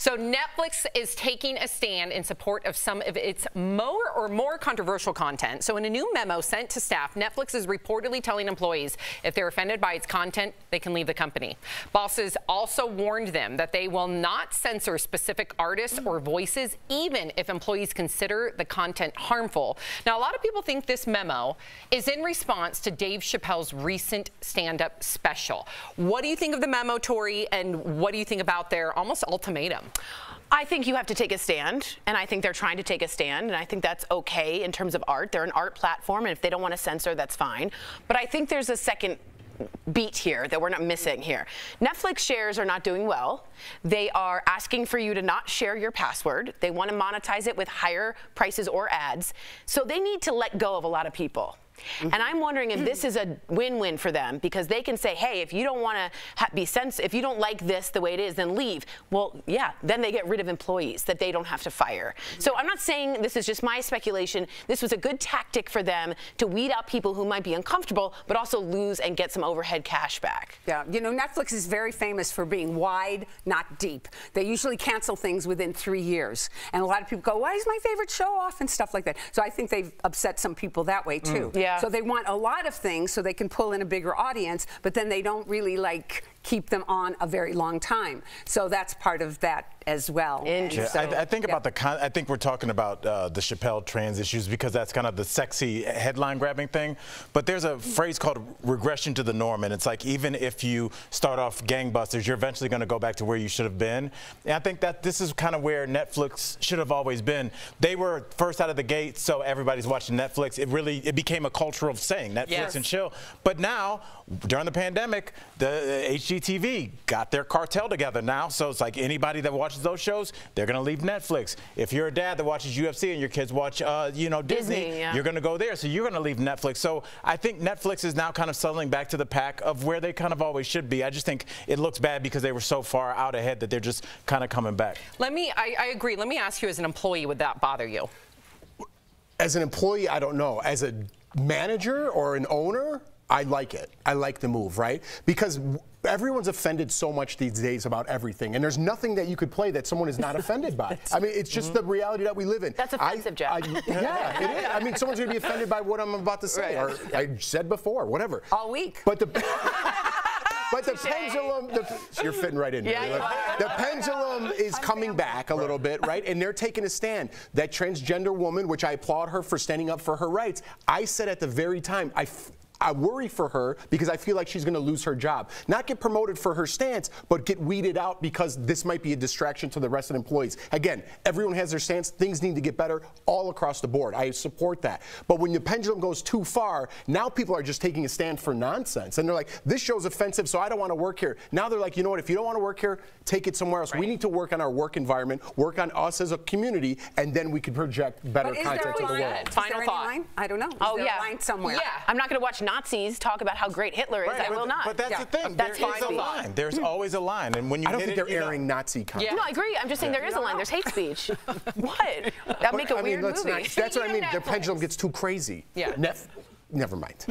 So Netflix is taking a stand in support of some of its more controversial content. So in a new memo sent to staff, Netflix is reportedly telling employees if they're offended by its content, they can leave the company. Bosses also warned them that they will not censor specific artists or voices, even if employees consider the content harmful. Now, a lot of people think this memo is in response to Dave Chappelle's recent stand-up special. What do you think of the memo, Tori, and what do you think about their almost ultimatum? I think you have to take a stand, and I think they're trying to take a stand, and I think that's okay in terms of art. They're an art platform, and if they don't want to censor, that's fine. But I think there's a second beat here that we're not missing here. Netflix shares are not doing well. They are asking for you to not share your password. They want to monetize it with higher prices or ads. So they need to let go of a lot of people. And I'm wondering if this is a win-win for them, because they can say, hey, if you don't want to be censored, if you don't like this the way it is, then leave. Well, yeah, then they get rid of employees that they don't have to fire. So I'm not saying this is just my speculation. This was a good tactic for them to weed out people who might be uncomfortable, but also lose and get some overhead cash back. Yeah, you know, Netflix is very famous for being wide, not deep. They usually cancel things within 3 years. And a lot of people go, why is my favorite show off and stuff like that? So I think they've upset some people that way, too. Yeah. So they want a lot of things so they can pull in a bigger audience, but then they don't really keep them on a very long time. So that's part of that as well. Yeah, so, I think about I think we're talking about the Chappelle trans issues because that's kind of the sexy headline grabbing thing. But there's a phrase called regression to the norm, and it's like even if you start off gangbusters, you're eventually going to go back to where you should have been. And I think that this is kind of where Netflix should have always been. They were first out of the gate, so everybody's watching Netflix. It became a cultural saying, Netflix and chill. But now, during the pandemic, the HGTV got their cartel together now, so it's like anybody that watches those shows, they're going to leave Netflix. If you're a dad that watches UFC and your kids watch, you know, Disney, you're going to go there, so you're going to leave Netflix. So I think Netflix is now kind of settling back to the pack of where they kind of always should be. I just think it looks bad because they were so far out ahead that they're just kind of coming back. I agree. Let me ask you, as an employee, would that bother you? As an employee, I don't know. As a manager or an owner, I like it. I like the move, right? Because everyone's offended so much these days about everything, and there's nothing that you could play that someone is not offended by. I mean, it's just the reality that we live in. That's offensive, Jeff. Yeah, it is. I mean, someone's going to be offended by what I'm about to say, or I said before, whatever. All week. But the pendulum, you're fitting right in there. The pendulum is coming back a little bit, right? And they're taking a stand. That transgender woman, which I applaud her for standing up for her rights, I said at the very time, I worry for her because I feel like she's going to lose her job. Not get promoted for her stance, but get weeded out because this might be a distraction to the rest of the employees. Again, everyone has their stance. Things need to get better all across the board. I support that. But when the pendulum goes too far, now people are just taking a stand for nonsense. And they're like, this show's offensive, so I don't want to work here. Now they're like, you know what, if you don't want to work here, take it somewhere else. We need to work on our work environment, work on us as a community, and then we can project better content to the world. Final thought. I don't know. Is there a line somewhere? Yeah. I'm not going to watch Nazis talk about how great Hitler is. I will not. But that's the thing. There is a line. There's always a line. And when you I don't think they're airing Nazi content. No, I agree. I'm just saying there is a line. There's hate speech. What? That'd make a weird movie. That's what I mean. The pendulum gets too crazy. Yeah. Never mind.